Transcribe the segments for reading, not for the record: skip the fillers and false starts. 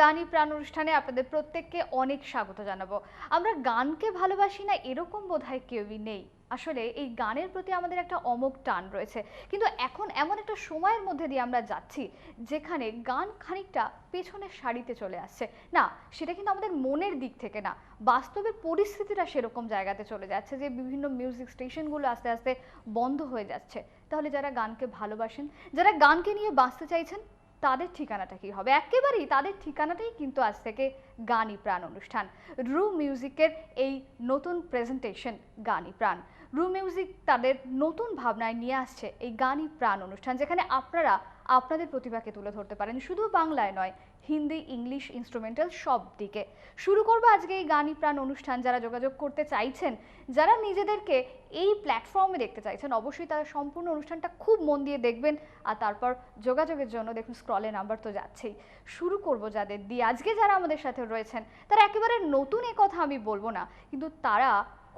গানই প্রাণ অনুষ্ঠানে আপনাদের প্রত্যেককে অনেক স্বাগত জানাবো। আমরা গানকে ভালোবাসি না এরকম বোধহয় কেউই নেই। আসলে এই গানের প্রতি আমাদের একটা অমোঘ টান রয়েছে, কিন্তু এখন এমন একটা সময়ের মধ্যে দিয়ে আমরা যাচ্ছি যেখানে গান খানিকটা পেছনের সারিতে চলে আসছে। না, সেটা কিন্তু আমাদের মনের দিক থেকে না, বাস্তবের পরিস্থিতিটা সেরকম জায়গাতে চলে যাচ্ছে যে বিভিন্ন মিউজিক স্টেশনগুলো আস্তে আস্তে বন্ধ হয়ে যাচ্ছে। তাহলে যারা গানকে ভালোবাসেন, যারা গানকে নিয়ে বাঁচতে চাইছেন, তাদের ঠিকানাটা কি হবে? একেবারেই তাদের ঠিকানাটাই কিন্তু আজ থেকে গানই প্রাণ অনুষ্ঠান। রু মিউজিকের এই নতুন প্রেজেন্টেশন গানই প্রাণ। রু মিউজিক তাদের নতুন ভাবনায় নিয়ে আসছে এই গানই প্রাণ অনুষ্ঠান, যেখানে আপনারা আপনাদের প্রতিভাকে তুলে ধরতে পারেন, শুধু বাংলায় নয়, হিন্দি, ইংলিশ, ইনস্ট্রুমেন্টাল সব দিকে। শুরু করবো আজকে এই গানই প্রাণ অনুষ্ঠান। যারা যোগাযোগ করতে চাইছেন, যারা নিজেদেরকে এই প্ল্যাটফর্মে দেখতে চাইছেন, অবশ্যই তারা সম্পূর্ণ অনুষ্ঠানটা খুব মন দিয়ে দেখবেন। আর তারপর যোগাযোগের জন্য দেখুন স্ক্রলে নাম্বার তো যাচ্ছেই। শুরু করব যাদের দিয়ে। আজকে যারা আমাদের সাথে রয়েছেন তারা একেবারে নতুন, এ কথা আমি বলবো না, কিন্তু তারা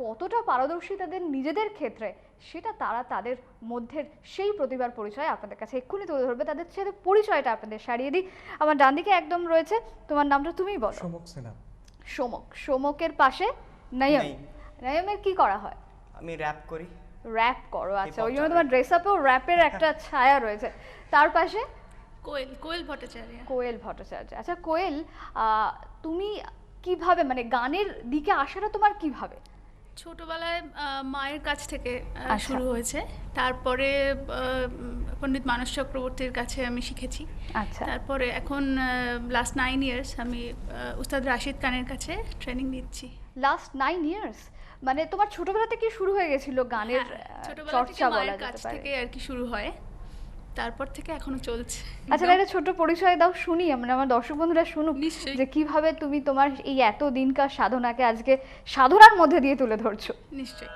কতটা পারদর্শী তাদের নিজেদের ক্ষেত্রে, সেটা তারা তাদের মধ্যে সেই প্রতিভার পরিচয় আপনাদের কাছে এক্ষুনি তুলে ধরবে। তাদের সাথে পরিচয়টা আপনাদের সারিয়ে দিই। আমার ডান দিকে একদম রয়েছে, তোমার নামটা তুমিই বলো। সমক সিনহা। সমক। সমকের পাশে নয়ম। নয়মের কি করা হয়? আমি র‍্যাপ করি। র‍্যাপ করো, আচ্ছা, ওই জন্য তোমার ড্রেস আপেও র‍্যাপের একটা ছায়া রয়েছে। তার পাশে কোয়েল ভট্টাচার্য। কোয়েল ভট্টাচার্য। আচ্ছা কোয়েল, তুমি কিভাবে, মানে গানের দিকে আসাটা তোমার কিভাবে? ছোটবেলায় মায়ের কাছ থেকে শুরু হয়েছে, তারপরে পণ্ডিত মানস চক্রবর্তীর কাছে আমি শিখেছি। আচ্ছা, তারপরে এখন লাস্ট 9 ইয়ার্স আমি উস্তাদ রাশিদ খানের কাছে ট্রেনিং নিচ্ছি। লাস্ট 9 ইয়ার্স, মানে তোমার ছোটবেলা থেকে শুরু হয়ে গেছিল গানের চর্চা, বলা কাছ যেতে পারে। থেকে আর কি শুরু হয়, তারপর থেকে এখনো চলছে। আচ্ছা, একটা ছোট পরিচয় দাও, শুনি আমরা, আমার দর্শক বন্ধুরা শুনুক যে কিভাবে তুমি তোমার এই এত দিনকার সাধনাকে আজকে সাধনার মধ্যে দিয়ে তুলে ধরছো। নিশ্চয়ই।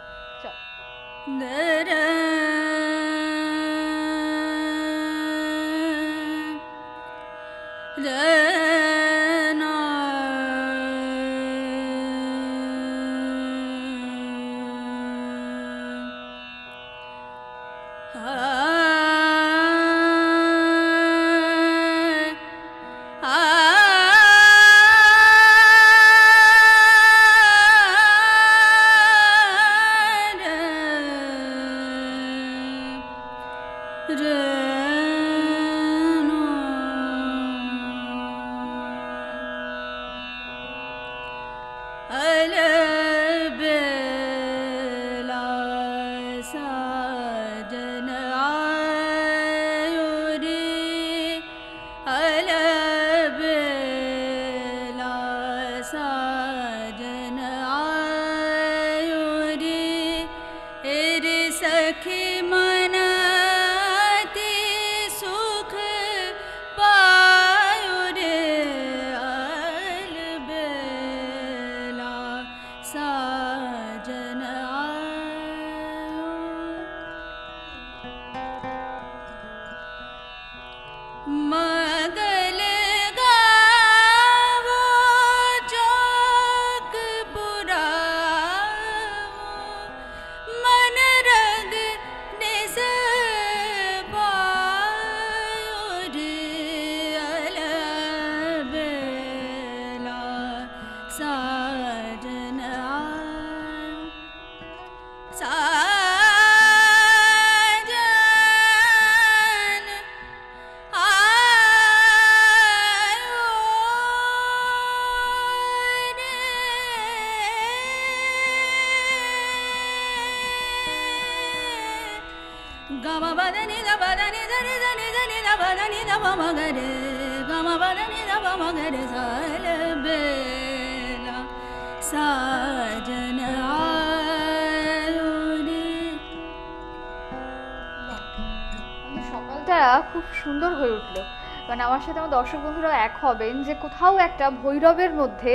সকালটা খুব সুন্দর হয়ে উঠলো, মানে আমার সাথে আমার দর্শক বন্ধুরা এক হবেন যে কোথাও একটা ভৈরবের মধ্যে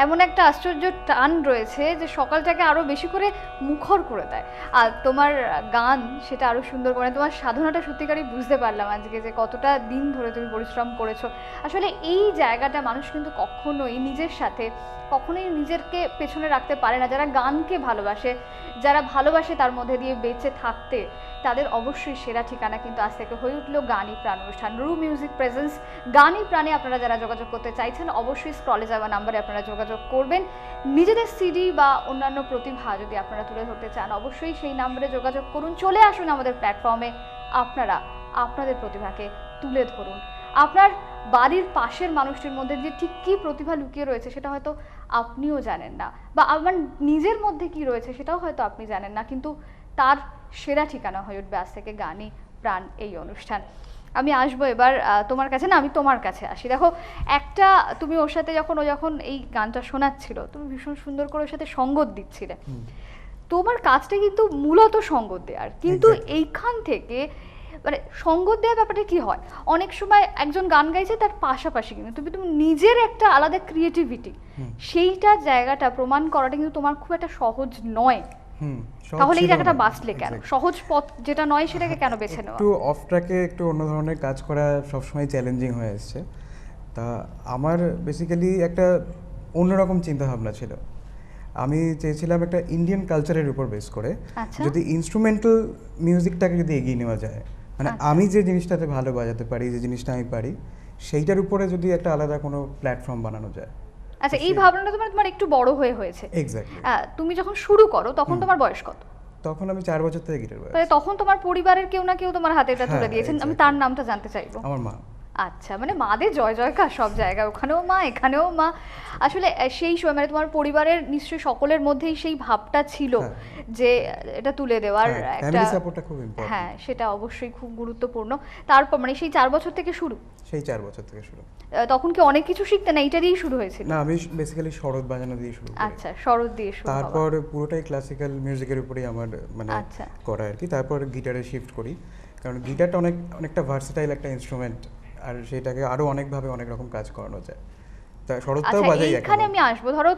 এমন একটা আশ্চর্য টান রয়েছে যে সকালটাকে আরো বেশি করে মুখর করে দেয়। আর তোমার গান সেটা আরো সুন্দর করে, তোমার সাধনাটা সত্যিকারই বুঝতে পারলাম আজকে যে কতটা দিন ধরে তুমি পরিশ্রম করেছো। আসলে এই জায়গাটা মানুষ কিন্তু কখনোই নিজের সাথে কখনোই নিজেকে পেছনে রাখতে পারে না। যারা গানকে ভালোবাসে, যারা ভালোবাসে তার মধ্যে দিয়ে বেঁচে থাকতে, তাদের অবশ্যই সেরা ঠিকানা কিন্তু আজ থেকে হয়ে উঠলো গানই প্রাণ অনুষ্ঠান। রু মিউজিক প্রেজেন্স গানই প্রাণে আপনারা যারা যোগাযোগ করতে চাইছেন অবশ্যই স্ক্রলে যাওয়া নাম্বারে আপনারা যোগাযোগ করবেন। নিজেদের সিডি বা অন্যান্য প্রতিভা যদি আপনারা তুলে ধরতে চান অবশ্যই সেই নাম্বারে যোগাযোগ করুন। চলে আসুন আমাদের প্ল্যাটফর্মে, আপনারা আপনাদের প্রতিভাকে তুলে ধরুন। আপনার বাড়ির পাশের মানুষটির মধ্যে যে ঠিক কী প্রতিভা লুকিয়ে রয়েছে সেটা হয়তো আপনিও জানেন না, বা আমার নিজের মধ্যে কি রয়েছে সেটাও হয়তো আপনি জানেন না, কিন্তু তার সেরা ঠিকানা হয়ে উঠবে আজ থেকে গানই প্রাণ এই অনুষ্ঠান। আমি আসবো এবার তোমার কাছে, না আমি তোমার কাছে আসি। দেখো একটা তুমি ওর সাথে ও যখন এই গানটা শোনাচ্ছিল তুমি ভীষণ সুন্দর করে ওর সাথে সঙ্গত দিচ্ছিলে। তোমার কাজটা কিন্তু মূলত সঙ্গত দেওয়ার, কিন্তু এইখান থেকে মানে সঙ্গত দেওয়ার ব্যাপারটা কি হয়, অনেক সময় একজন গান গাইছে তার পাশাপাশি কিন্তু তুমি নিজের একটা আলাদা ক্রিয়েটিভিটি, সেইটা জায়গাটা প্রমাণ করাটা কিন্তু তোমার খুব একটা সহজ নয়। তাহলে এই জায়গাটা বাঁচলে কেন? সহজ পথ যেটা নয় সেটাকে কেন বেছে নেওয়া? একটু অফ ট্র্যাকে একটু অন্য ধরনের কাজ করা সবসময় চ্যালেঞ্জিং হয়ে এসছে। তা আমার বেসিক্যালি একটা অন্যরকম চিন্তাভাবনা ছিল। আমি চেয়েছিলাম একটা ইন্ডিয়ান কালচারের উপর বেস করে যদি ইনস্ট্রুমেন্টাল মিউজিকটাকে যদি এগিয়ে নেওয়া যায়, মানে আমি যে জিনিসটাতে ভালো বাজাতে পারি, যে জিনিসটা আমি পারি, সেইটার উপরে যদি একটা আলাদা কোনো প্ল্যাটফর্ম বানানো যায়। আচ্ছা, এই ভাবনাটা তোমার একটু বড় হয়েছে। এক্স্যাক্টলি। তুমি যখন শুরু করো তখন তোমার বয়স কত? তখন আমি 4 বছর থেকে গিটার বাজাই। তাহলে তখন তোমার পরিবারের কেউ না কেউ তোমার হাতে এটা তুলে দিয়েছেন, আমি তার নামটা জানতে চাইবো। আমার মা। আচ্ছা, মানে মাদের জয় জয়কার সব জায়গায়, ওখানেও মা এখানেও মা। আসলে সেই সময় মানে তোমার পরিবারের নিশ্চয়ই সকলের মধ্যেই সেই ভাবটা ছিল যে এটা তুলে দেওয়ার একটা ফ্যামিলি সাপোর্টটা খুব ইম্পর্টেন্ট। হ্যাঁ, সেটা অবশ্যই খুব গুরুত্বপূর্ণ। তারপর মানে সেই 4 বছর থেকে শুরু? সেই 4 বছর থেকে শুরু। তখন কি অনেক কিছু শিখতে না, এইটা দিয়েই শুরু হয়েছিল? না, আমি বেসিক্যালি সরোদ বাজানো দিয়ে শুরু করি। আচ্ছা, সরোদ দিয়ে শুরু। তারপর পুরোটাই ক্লাসিক্যাল মিউজিকের উপরেই আমার মানে করা আর কি। তারপর গিটারে শিফট করি, কারণ গিটারটা অনেকটা ভার্সেটাইল একটা ইনস্ট্রুমেন্ট, আর সেটাকে আরো অনেকভাবে অনেক রকম কাজ করানো যায়। তা সরোদটাও বাজাই। এখানে আমি আসবো, ধরো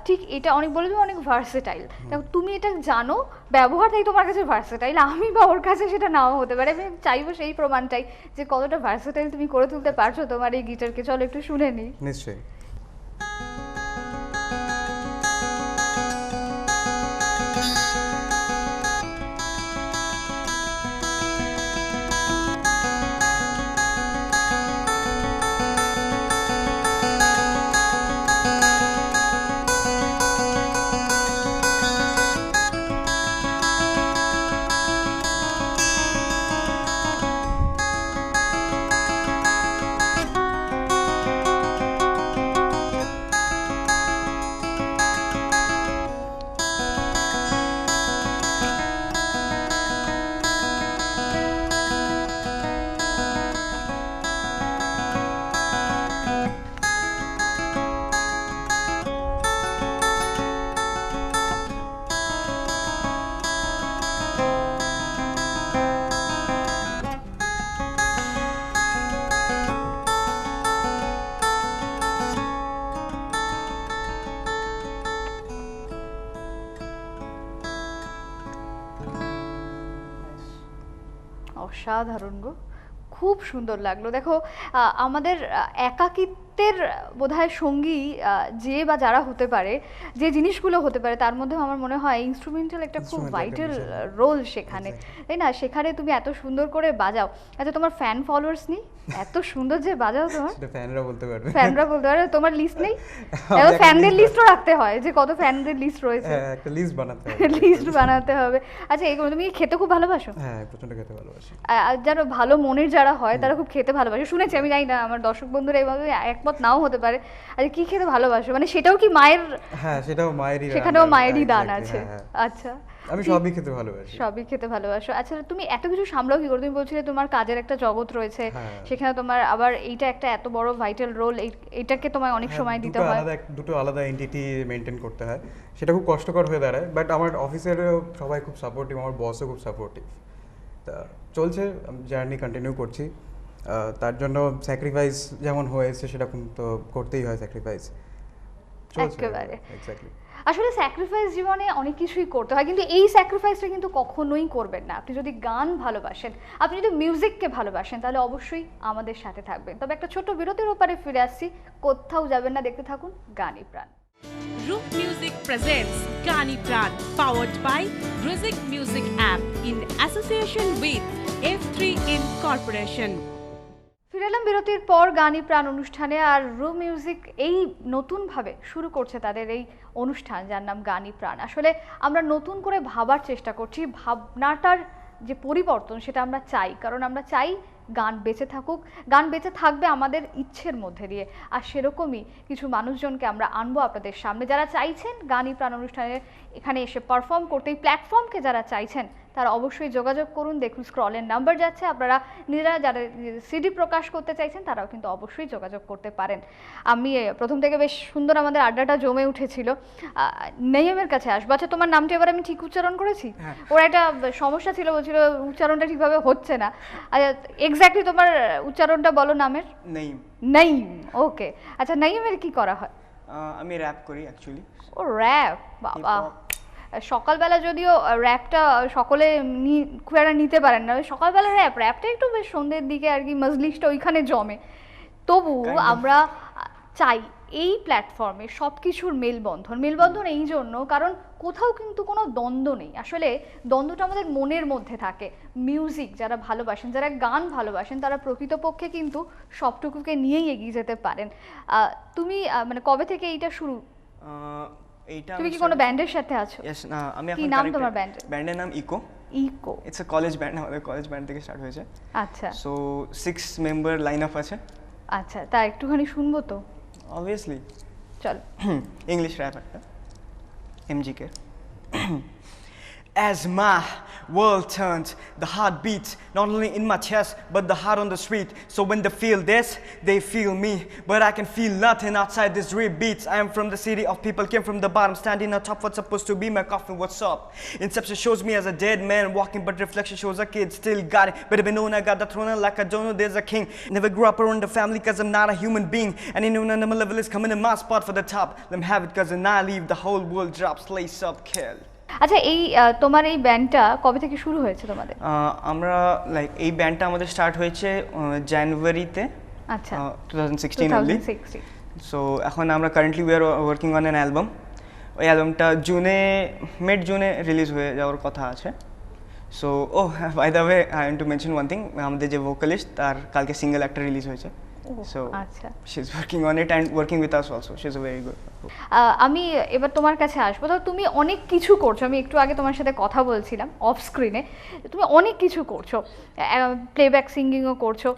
ঠিক এটা অনেক বলে তুমি অনেক ভার্সেটাইল, দেখো তুমি এটা জানো ব্যবহারটাই তোমার কাছে ভার্সেটাইল, আমি বা ওর কাছে সেটা নাও হতে পারে। আমি চাইবো সেই প্রমাণটাই যে কতটা ভার্সেটাইল তুমি করে তুলতে পারছো তোমার এই গিটারকে। চলো একটু শুনে নিই। নিশ্চয়ই। অসাধারণ গো, খুব সুন্দর লাগলো। দেখো আমাদের একাকিত্বের বোধহয় সঙ্গী যে বা যারা হতে পারে, যে জিনিসগুলো হতে পারে, তার মধ্যে আমার মনে হয় ইনস্ট্রুমেন্টাল একটা খুব ভাইটাল রোল সেখানে, তাই না? সেখানে তুমি এত সুন্দর করে বাজাও। আচ্ছা, তোমার ফ্যান ফলোয়ার্স নেই? এত সুন্দর যে বাজাও তোমার, সেটা ফ্যানরা বলতে পারবে। ফ্যানরা বলতে পারে। তোমার লিস্ট নেই? এখন ফ্যানদের লিস্টও রাখতে হয় যে কত ফ্যানদের লিস্ট রয়েছে। হ্যাঁ, একটা লিস্ট বানাতে হবে। লিস্ট বানাতে হবে। আচ্ছা, এগুলো তুমি খেতে খুব ভালোবাসো? হ্যাঁ, প্রচন্ড খেতে ভালোবাসি। আর যারা ভালো মনের যারা হয় তারা খুব খেতে ভালোবাসে শুনেছি, আমি জানি না, আমার দর্শক বন্ধুরা এইভাবে একমত নাও হতে পারে। আচ্ছা, কি খেতে ভালোবাসো? মানে সেটাও কি মায়ের? হ্যাঁ, সেটাও মায়েরই, সেখানেও মায়েরই দান আছে। আচ্ছা, আমি সবই খেতে ভালোবাসি। সবই খেতে ভালোবাসো। আচ্ছা, তুমি এত কিছু সামলাও কি করে? তুমি বলছিলে তোমার কাজের একটা জগৎ রয়েছে, সেখানে তোমার আবার এইটা একটা এত বড় ভাইটাল রোল, এইটাকে তোমায় অনেক সময় দিতে হয়। দুটো আলাদা এন্টিটি মেনটেন করতে হয়, সেটা খুব কষ্টকর হয়ে দাঁড়ায়। বাট আমার অফিসেরও সবাই খুব সাপোর্টিভ, আমার বসও খুব সাপোর্টিভ। তা চলছে, জার্নি কন্টিনিউ করছি। তার জন্য স্যাক্রিফাইস যেমন হয়েছে সেরকম তো করতেই হয়, স্যাক্রিফাইস একেবারে। এক্স্যাক্টলি। আসলে স্যাক্রিফাইস জীবনে অনেক কিছুই করতে হয়, কিন্তু এই স্যাক্রিফাইসটা কিন্তু কখনোই করবেন না। আপনি যদি গান ভালোবাসেন, আপনি যদি মিউজিককে ভালোবাসেন, তাহলে অবশ্যই আমাদের সাথে থাকবেন। তবে একটা ছোট বিরতির ওপারে ফিরে আসছি, কোথাও যাবেন না, দেখতে থাকুন গানই প্রাণ। Roop Music presents Gani Pran, powered by Rizik Music app in association with F3 Incorporation. ফিরে এলাম বিরতির পর গানি প্রাণ অনুষ্ঠানে। আর রু মিউজিক এই নতুনভাবে শুরু করছে তাদের এই অনুষ্ঠান, যার নাম গানি প্রাণ। আসলে আমরা নতুন করে ভাবার চেষ্টা করছি, ভাবনাটার যে পরিবর্তন সেটা আমরা চাই, কারণ আমরা চাই গান বেঁচে থাকুক, গান বেঁচে থাকবে আমাদের ইচ্ছের মধ্যে দিয়ে। আর সেরকমই কিছু মানুষজনকে আমরা আনবো আপনাদের সামনে, যারা চাইছেন গানি প্রাণ অনুষ্ঠানে এখানে এসে পারফর্ম করতে। এই প্ল্যাটফর্মকে যারা চাইছেন তারা অবশ্যই যোগাযোগ করুন। দেখুন স্ক্রলের নাম্বার যাচ্ছে, আপনারা নিজেরা যারা সিডি প্রকাশ করতে চাইছেন তারাও কিন্তু অবশ্যই যোগাযোগ করতে পারেন। আমি প্রথম থেকে বেশ সুন্দর আমাদের আড্ডাটা জমে উঠেছিল। নেইমের কাছে আসবো। আচ্ছা, তোমার নামটা এবার আমি ঠিক উচ্চারণ করেছি? ওর একটা সমস্যা ছিল, বলছিল উচ্চারণটা ঠিকভাবে হচ্ছে না। আচ্ছা, এক্স্যাক্টলি তোমার উচ্চারণটা বলো নামের। নাইম। নাইম, ওকে। আচ্ছা, নাইমের কি করা হয়? আমি র্যাপ করি অ্যাকচুয়ালি। ও র্যাপ, বাবা। সকালবেলা যদিও র্যাপটা সকলে খুব একটা নিতে পারেন না, সকালবেলা র্যাপটা একটু বেশ সন্ধ্যের দিকে আর কি, মজলিসটা ওইখানে জমে। তবু আমরা চাই এই প্ল্যাটফর্মে সব কিছুর মেলবন্ধন এই জন্য, কারণ কোথাও কিন্তু কোনো দ্বন্দ্ব নেই। আসলে দ্বন্দ্বটা আমাদের মনের মধ্যে থাকে। মিউজিক যারা ভালোবাসেন, যারা গান ভালোবাসেন, তারা প্রকৃতপক্ষে কিন্তু সবটুকুকে নিয়েই এগিয়ে যেতে পারেন। তুমি মানে কবে থেকে এইটা শুরু? এইটা তুমি কি কোনো ব্যান্ডের সাথে আছো? ইয়েস, না আমি এখন কি নাম তোমার ব্যান্ডের? ব্যান্ডের নাম Echo. Echo, it's a college band, আমাদের কলেজ ব্যান্ড থেকে স্টার্ট হয়েছে। আচ্ছা। সো 6 মেম্বার লাইন আপ আছে। আচ্ছা, তা একটুখানি শুনবো তো? অবভিয়াসলি। চল। ইংলিশ র্যাপ একটা, এমজিকে। As my world turns, the heart beats not only in my chest but the heart on the street. So when they feel this, they feel me, but I can feel nothing outside these rib beats. I am from the city of people, came from the bottom, standing on top. What's supposed to be my coffin? What's up? Inception shows me as a dead man walking, but reflection shows a kid still got it. Better be known I got the throne, and like I don't know there's a king. Never grew up around the family 'cause I'm not a human being, and anyone on my level is coming in my spot for the top. Let me have it 'cause when I leave the whole world drops. Lace up, kill. আচ্ছা, এই তোমার এই ব্যান্ডটা কবে থেকে শুরু হয়েছে তোমাদের? আমরা লাইক এই ব্যান্ডটা আমাদের স্টার্ট হয়েছে জানুয়ারিতে। আচ্ছা, 2016 only. 2016। সো এখন আমরা currently we are working on an album. ওই অ্যালবামটা মিড জুনে রিলিজ হয়ে যাওয়ার কথা আছে। So by the way I want to mention one thing, আমাদের যে ভোকালিস্ট তার কালকে সিঙ্গেল একটা রিলিজ হয়েছে। সো আচ্ছা, she is working on it and working with us also. She is very good. আমি এবার তোমার কাছে আসবো। তো তুমি অনেক কিছু করছো, আমি একটু আগে তোমার সাথে কথা বলছিলাম অফ স্ক্রিনে। তুমি অনেক কিছু করছো, প্লেব্যাক সিঙ্গিংও করছো।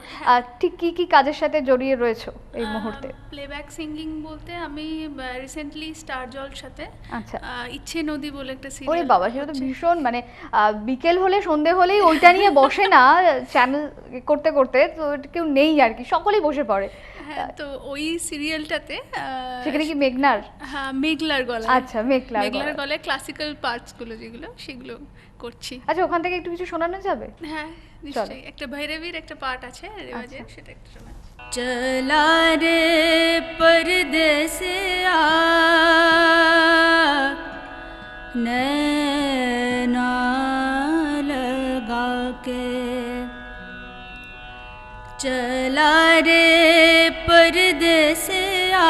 ঠিক কি কি কাজের সাথে জড়িয়ে রয়েছো এই মুহূর্তে? প্লেব্যাক সিঙ্গিং বলতে আমি রিসেন্টলি স্টার জল সাথে আচ্ছা, ইচ্ছে নদী বলে একটা ওরে সিরিয়াল। বাবা, সেটা তো ভীষণ, মানে বিকেল হলে সন্ধে হলেই ওইটা নিয়ে বসে না চ্যানেল করতে করতে, তো কেউ নেই আর কি, সকলেই বসে পড়ে। হ্যাঁ, তো ওই সিরিয়ালটাতে সেখানে কি মেঘনার? হ্যাঁ, মেঘলার গলায়। আচ্ছা, মেঘলার গলায় ক্লাসিক্যাল পার্টসগুলো যেগুলো সেগুলো করছি। আচ্ছা, ওখান থেকে একটু কিছু শোনানো যাবে? হ্যাঁ নিশ্চয়ই, একটা ভৈরবীর একটা পার্ট আছে রেওয়াজের, আচ্ছা। সেটা একটা শোনা। चला रे परदेसिया नैना लगा के, चला रे परदेसिया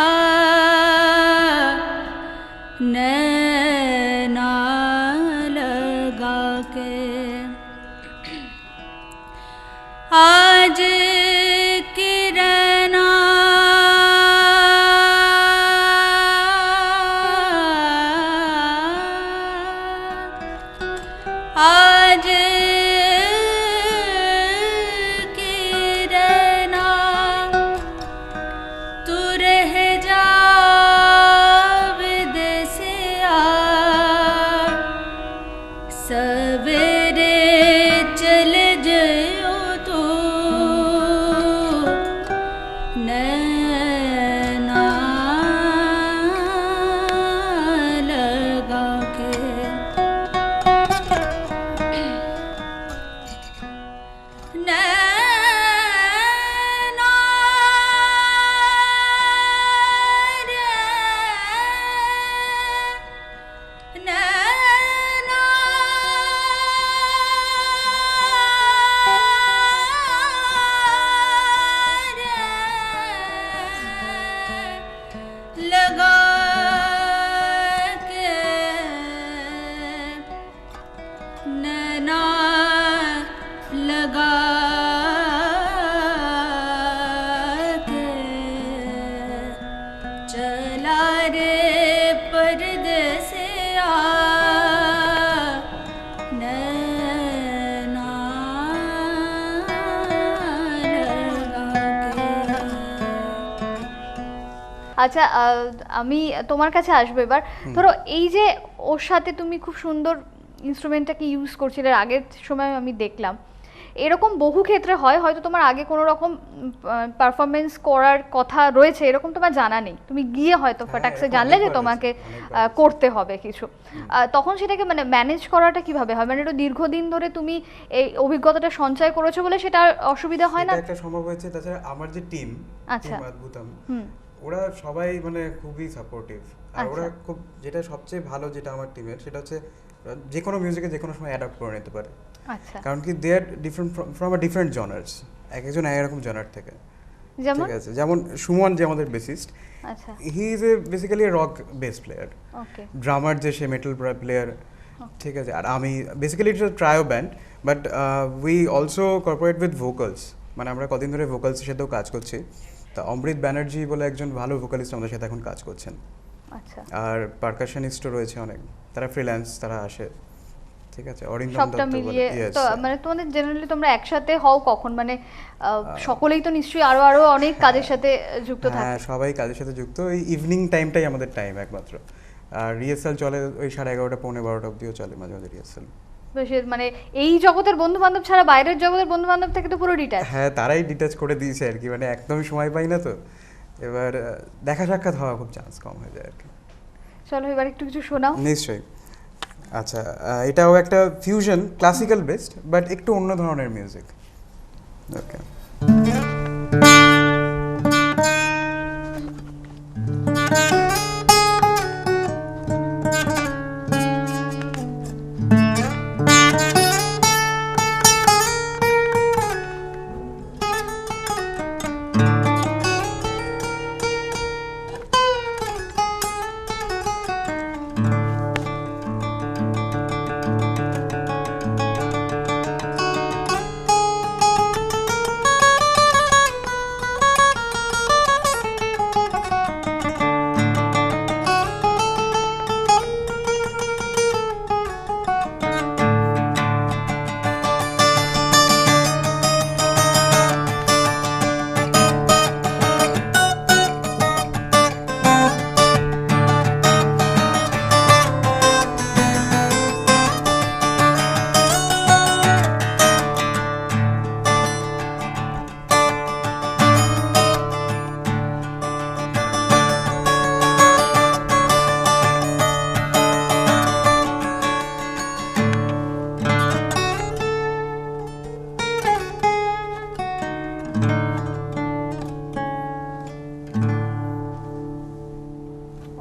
नैना लगा के, आज किरणा आज किरणा तू रह जा विदेसिया, सवेरे चल जाओ तू আচ্ছা আমি তোমার কাছে আসবো এবার। ধরো এই যে ওর সাথে তুমি খুব সুন্দর ইনস্ট্রুমেন্টটাকে ইউজ করছিলে, আগের সময় আমি দেখলাম এরকম বহু ক্ষেত্রে হয়, হয়তো তোমার আগে কোনো রকম পারফরমেন্স করার কথা রয়েছে এরকম তোমার জানা নেই, তুমি গিয়ে হয়তো ফটাকসে এরকম জানলে যে অনেকবার তোমাকে হয়েছে, অনেকবার। করতে হবে কিছু, তখন সেটাকে মানে ম্যানেজ করাটা কিভাবে হয়? মানে একটু দীর্ঘদিন ধরে তুমি এই অভিজ্ঞতাটা সঞ্চয় করেছো বলে সেটা আর অসুবিধা হয় না? এটা একটা সম্ভব হয়েছে, তাছাড়া আমার যে টিম আচ্ছা। অদ্ভুতম, হুম। ওরা সবাই মানে খুবই সাপোর্টিভ। আর ওরা আচ্ছা। খুব, যেটা সবচেয়ে ভালো যেটা আমার টিমের, সেটা হচ্ছে যে কোনো মিউজিকে যে কোনো সময় অ্যাডাপ্ট করে নিতে পারে। আচ্ছা, কারণ কি দে আর ডিফারেন্ট ফ্রম আ ডিফারেন্ট জনার্স, এক একজন এক রকম জনার থেকে। যেমন ঠিক আছে, যেমন সুমন যে আমাদের বেসিস্ট, আচ্ছা, he is a basically rock bass player. Okay, drummer যে সে মেটাল প্লেয়ার, ঠিক আছে। আর আমি basically it's trio band, but we also corporate with vocals, মানে আমরা কদিন ধরে ভোকালসের সাথেও কাজ করছি। তা অমৃত ব্যানার্জি বলে একজন ভালো ভোকালিস্ট আমাদের সাথে এখন কাজ করছেন। আচ্ছা, আর পারকাশনিস্টও রয়েছে অনেক, তারা ফ্রিল্যান্স, তারা আসে। ঠিক আছে, অরিন্দম সবটা দত্ত মিলিয়ে বলে, yes, তো মানে তোমাদের জেনারেলি তোমরা একসাথে হও কখন? মানে সকলেই তো নিশ্চয়ই আরো আরো অনেক কাজের সাথে যুক্ত থাকে। হ্যাঁ, সবাই কাজের সাথে যুক্ত। এই ইভিনিং টাইমটাই আমাদের টাইম একমাত্র। আর রিহার্সাল চলে ওই 11:30 পৌনে 12টা অবধিও চলে মাঝে মাঝে রিহার্সাল। তো সে মানে এই জগতের বন্ধু বান্ধব ছাড়া বাইরের জগতের বন্ধু বান্ধব থেকে তো পুরো ডিটাচ। হ্যাঁ, তারাই ডিটাচ করে দিয়েছে আর কি, মানে একদমই সময় পাই না তো। এবার দেখা সাক্ষাৎ হওয়া খুব চান্স কম হয়ে যায় আর কি। চলো এবার একটু কিছু শোনাও। নিশ্চয়ই। আচ্ছা, এটাও একটা ফিউশন ক্লাসিক্যাল বেসড, বাট একটু অন্য ধরনের মিউজিক। ওকে।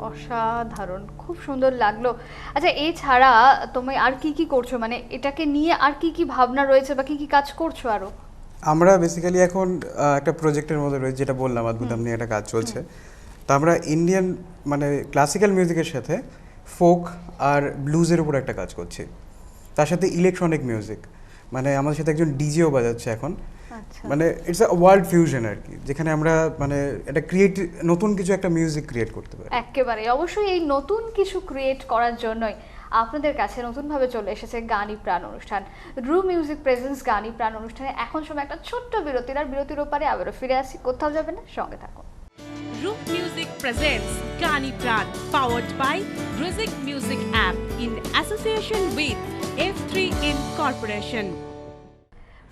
অসাধারণ, খুব সুন্দর লাগলো। আচ্ছা, এছাড়া তুমি আর কি কি করছো, মানে এটাকে নিয়ে আর কি কি ভাবনা রয়েছে বা কি কি কাজ করছো আরো? আমরা বেসিক্যালি এখন একটা প্রজেক্টের মধ্যে রয়েছে, যেটা বললাম অদ্ভুতম নিয়ে একটা কাজ চলছে। তো আমরা ইন্ডিয়ান মানে ক্লাসিক্যাল মিউজিকের সাথে ফোক আর ব্লুজের উপর একটা কাজ করছি, তার সাথে ইলেকট্রনিক মিউজিক, মানে আমাদের সাথে একজন ডিজেও বাজাচ্ছে এখন। আচ্ছা, মানে ইটস আ ওয়ার্ল্ড ফিউশন আর কি, যেখানে আমরা মানে একটা নতুন কিছু একটা মিউজিক ক্রিয়েট করতে পারি। একেবারে অবশ্যই এই নতুন কিছু ক্রিয়েট করার জন্যই আপনাদের কাছে নতুনভাবে চলে এসেছে গানি প্রাণ অনুষ্ঠান। রু মিউজিক প্রেজেন্স গানি প্রাণ অনুষ্ঠানে এখন সময় একটা ছোট্ট বিরতির, আর বিরতির ওপারে আবারও ফিরে আসি, কোথাও যাবে না, সঙ্গে থাকুন। Roop Music presents Gani Pran, powered by Rizik Music app in association with F3 Incorporation.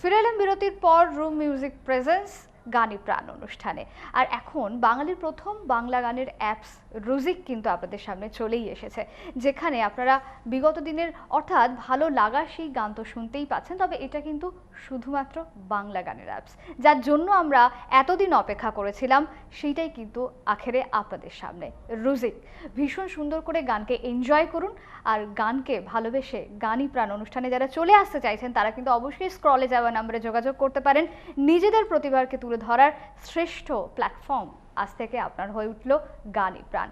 ফিরে এলাম বিরতির পর রুম মিউজিক প্রেজেন্স গানি প্রাণ অনুষ্ঠানে। আর এখন বাঙালির প্রথম বাংলা গানের অ্যাপস রুজিক কিন্তু আপনাদের সামনে চলেই এসেছে, যেখানে আপনারা বিগত দিনের অর্থাৎ ভালো লাগা সেই গান তো শুনতেই পাচ্ছেন, তবে এটা কিন্তু শুধুমাত্র বাংলা গানের অ্যাপস, যার জন্য আমরা এতদিন অপেক্ষা করেছিলাম, সেইটাই কিন্তু আখেরে আপনাদের সামনে রুজিক। ভীষণ সুন্দর করে গানকে এনজয় করুন, আর গানকে ভালোবেসে গানি প্রাণ অনুষ্ঠানে যারা চলে আসতে চাইছেন তারা কিন্তু অবশ্যই স্ক্রলে যাওয়া নম্বরে যোগাযোগ করতে পারেন। নিজেদের প্রতিভাকে তুলে ধরার শ্রেষ্ঠ প্ল্যাটফর্ম আজ থেকে আপনার হয়ে উঠল গানি প্রাণ।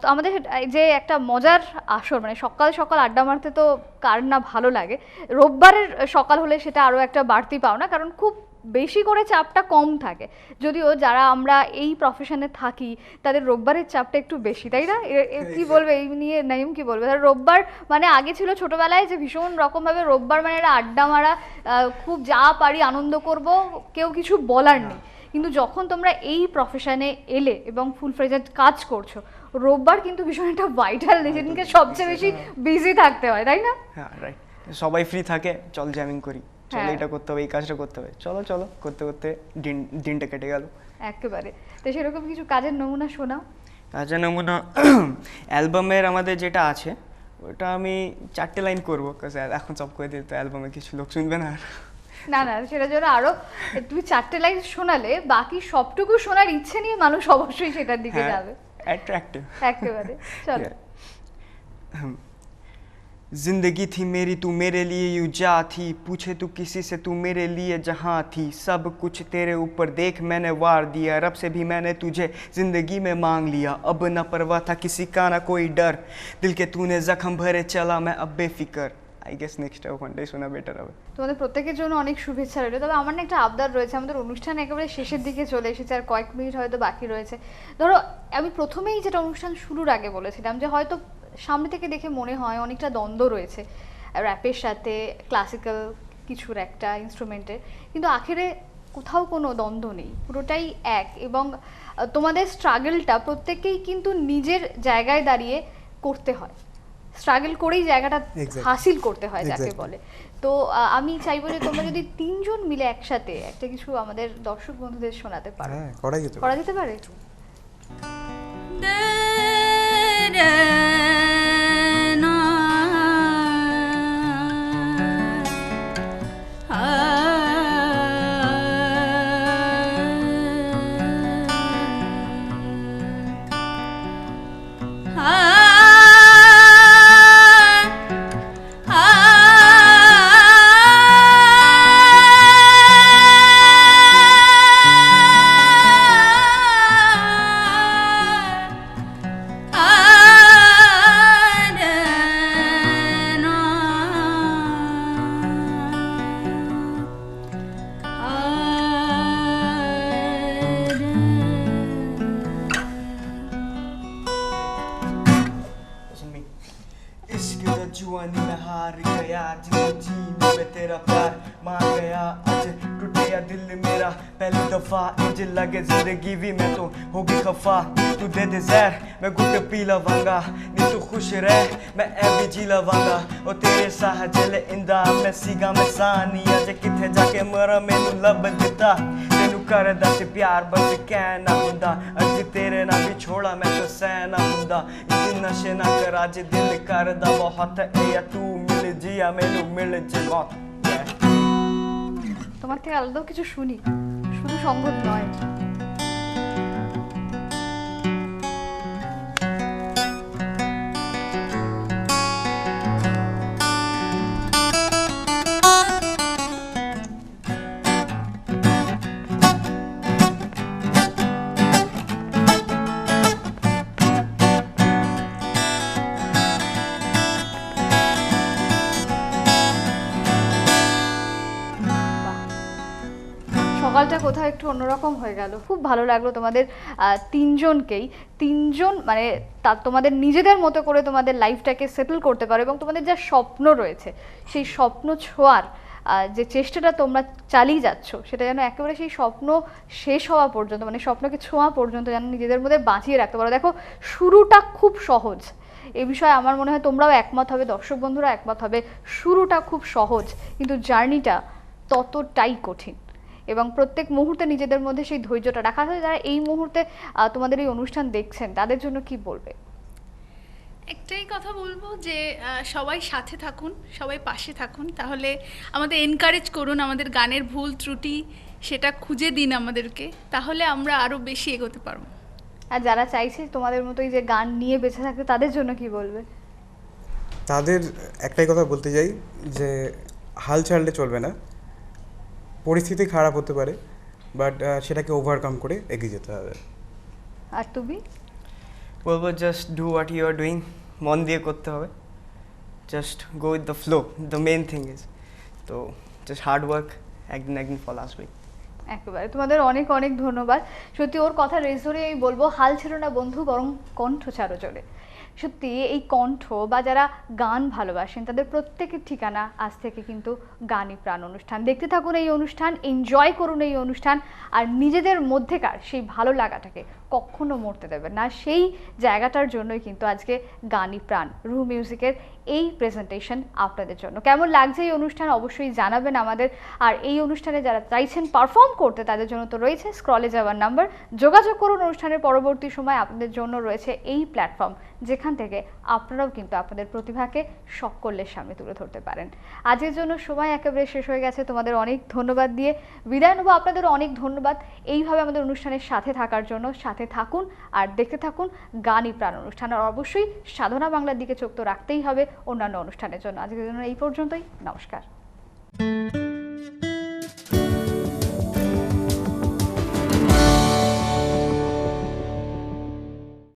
তো আমাদের যে একটা মজার আসর, মানে সকাল সকাল আড্ডা মারতে তো কার না ভালো লাগে, রোববারের সকাল হলে সেটা আরও একটা বাড়তি পাওনা, কারণ খুব বেশি করে চাপটা কম থাকে। যদিও যারা আমরা এই প্রফেশনে থাকি তাদের রোববারের চাপটা একটু বেশি, তাই না? কি বলবে এই নিয়ে, নাইম কি বলবে? রোববার মানে আগে ছিল ছোটবেলায় যে ভীষণ রকমভাবে রোববার মানে একটা আড্ডা মারা, খুব যা পারি আনন্দ করব, কেউ কিছু বলার নেই। কিন্তু যখন তোমরা এই প্রফেশনে এলে এবং ফুল ফ্লেজেড কাজ করছো, রোববার কিন্তু ভীষণ একটা ভাইটাল ডে, যেদিনকে সবচেয়ে বেশি বিজি থাকতে হয়, তাই না? হ্যাঁ রাইট, সবাই ফ্রি থাকে, চল জ্যামিং করি, চলো হ্যাঁ। এটা করতে হবে, এই কাজটা করতে হবে, চলো চলো করতে করতে দিনটা কেটে গেল। একেবারে। তো সেরকম কিছু কাজের নমুনা শোনাও। আচ্ছা নমুনা অ্যালবামের আমাদের যেটা আছে ওটা আমি 4টে লাইন করবো, এখন সব করে দিলে তো অ্যালবামে কিছু লোক শুনবে না। না না, সেটার জন্য আরো তুমি 4টে লাইন শোনালে বাকি সবটুকু শোনার ইচ্ছে নিয়ে মানুষ অবশ্যই সেটার দিকে হ্যাঁ, যাবে। অ্যাট্রাক্টিভ। একেবারে, চলো। जिंदगी थी मेरी तू मेरे लिए यूं जा थी, पूछे तू किसी से तू मेरे लिए जहाँ थी, सब कुछ तेरे ऊपर देख मैंने वार दिया, रब से भी मैंने तुझे जिंदगी में मांग लिया, अब न परवाह था किसी का ना कोई डर, दिल के तूने जख्म भरे चला मैं अब बेफिकर। आई गेस नेक्स्ट ওখানটাই শোনা বেটার হবে। তোমাদের প্রত্যেকের জন্য অনেক শুভেচ্ছা রইল। তবে আমার না একটা আবদার রয়েছে, আমাদের অনুষ্ঠান একেবারে শেষের দিকে চলে এসেছে, আর কয়েক মিনিট হয়তো বাকি রয়েছে। ধরো আমি প্রথমেই যেটা অনুষ্ঠান শুরুর আগে বলেছিলাম যে হয়তো সামনে থেকে দেখে মনে হয় অনেকটা দ্বন্দ্ব রয়েছে র্যাপের সাথে ক্লাসিক্যাল কিছুর একটা ইনস্ট্রুমেন্টের, কিন্তু আখেরে কোথাও কোনো দ্বন্দ্ব নেই, পুরোটাই এক। এবং তোমাদের স্ট্রাগলটা প্রত্যেককেই কিন্তু নিজের জায়গায় দাঁড়িয়ে করতে হয়, স্ট্রাগল করেই জায়গাটা Exactly. হাসিল করতে হয় যাকে Exactly. বলে। তো আমি চাইবো যে তোমরা যদি 3জন মিলে একসাথে একটা কিছু আমাদের দর্শক বন্ধুদের শোনাতে পারো। হ্যাঁ, করা যেতে পারে। করা যেতে পারে? इश्क जुआनी में हार गया, जीने में तेरा प्यार मान गया, आज टूटिया दिल मेरा पहली दफा, इंज लगे जिंदगी भी मैं तो होगी खफा, तू दे दे जहर मैं घुट पी लवांगा, नी तू खुश रह मैं ऐ भी जी लवांगा, और तेरे साह जले इंदा मैं सीगा मैं सानी, अज किथे जाके मरा मैनू लब दिता, तेनू करदा ते प्यार बस कहना हुंदा, अज तेरे ना भी छोड़ा मैं तो सहना हुंदा, इस नशे ना कर अज दिल करदा बहुत, ए या तू मिल जिया मैनू मिल जे मौत। তোমার থেকে আলাদাও কিছু শুনি, শুধু সঙ্গত নয়। সকালটা কোথাও একটু অন্যরকম হয়ে গেল। খুব ভালো লাগলো তোমাদের 3জনকেই, 3জন মানে তোমাদের নিজেদের মতো করে তোমাদের লাইফটাকে সেটেল করতে পারো, এবং তোমাদের যা স্বপ্ন রয়েছে সেই স্বপ্ন ছোঁয়ার যে চেষ্টাটা তোমরা চালিয়ে যাচ্ছ, সেটা যেন একেবারে সেই স্বপ্ন শেষ হওয়া পর্যন্ত, মানে স্বপ্নকে ছোঁয়া পর্যন্ত যেন নিজেদের মধ্যে বাঁচিয়ে রাখতে পারো। দেখো শুরুটা খুব সহজ, এ বিষয়ে আমার মনে হয় তোমরাও একমত হবে, দর্শক বন্ধুরা একমত হবে। শুরুটা খুব সহজ, কিন্তু জার্নিটা ততটাই কঠিন, এবং প্রত্যেক মুহূর্তে নিজেদের মধ্যে সেই ধৈর্যটা রাখা হয়। যারা এই মুহূর্তে তোমাদের এই অনুষ্ঠান দেখছেন তাদের জন্য কি বলবে? একটাই কথা বলবো যে সবাই সাথে থাকুন, সবাই পাশে থাকুন, তাহলে আমাদের এনকারেজ করুন, আমাদের গানের ভুল ত্রুটি সেটা খুঁজে দিন আমাদেরকে, তাহলে আমরা আরও বেশি এগোতে পারবো। আর যারা চাইছে তোমাদের মতোই যে গান নিয়ে বেঁচে থাকতে, তাদের জন্য কি বলবে? তাদের একটাই কথা বলতে চাই যে হাল ছাড়লে চলবে না, পরিস্থিতি খারাপ হতে পারে, বাট সেটাকে ওভারকাম করে এগিয়ে যেতে হবে। আর তুমি? বলবো just do what you are doing, মন দিয়ে করতে হবে, just go with the flow, the main thing is, তো জাস্ট হার্ড ওয়ার্ক, একদিন একদিন ফল আসবেই। একেবারে, তোমাদের অনেক অনেক ধন্যবাদ। সত্যি ওর কথা রেস ধরে আমি বলবো, হাল ছেড়ো না বন্ধু, বরং কণ্ঠ ছাড়ো চলে। সত্যি এই কণ্ঠ বা যারা গান ভালোবাসেন তাদের প্রত্যেকের ঠিকানা আজ থেকে কিন্তু গানই প্রাণ অনুষ্ঠান। দেখতে থাকুন এই অনুষ্ঠান, এনজয় করুন এই অনুষ্ঠান, আর নিজেদের মধ্যেকার সেই ভালো লাগাটাকে কখনো মরতে দেবেন না। সেই জায়গাটার জন্যই কিন্তু আজকে গানই প্রাণ রুহ মিউজিকের এই প্রেজেন্টেশন আপনাদের জন্য। কেমন লাগছে এই অনুষ্ঠান অবশ্যই জানাবেন আমাদের। আর এই অনুষ্ঠানে যারা চাইছেন পারফর্ম করতে তাদের জন্য তো রয়েছে স্ক্রলে যাওয়ার নাম্বার, যোগাযোগ করুন। অনুষ্ঠানের পরবর্তী সময় আপনাদের জন্য রয়েছে এই প্ল্যাটফর্ম, যেখান থেকে আপনারাও কিন্তু আপনাদের প্রতিভাকে সকলের সামনে তুলে ধরতে পারেন। আজকের জন্য সময় একেবারে শেষ হয়ে গেছে। তোমাদের অনেক ধন্যবাদ দিয়ে বিদায় নেবো। আপনাদের অনেক ধন্যবাদ এইভাবে আমাদের অনুষ্ঠানের সাথে থাকার জন্য। সাথে থাকুন আর দেখতে থাকুন গানই প্রাণ অনুষ্ঠান। আর অবশ্যই সাধনা বাংলার দিকে চোখ তো রাখতেই হবে অন্যান্য অনুষ্ঠানের জন্য। আজকের জন্য এই পর্যন্তই, নমস্কার।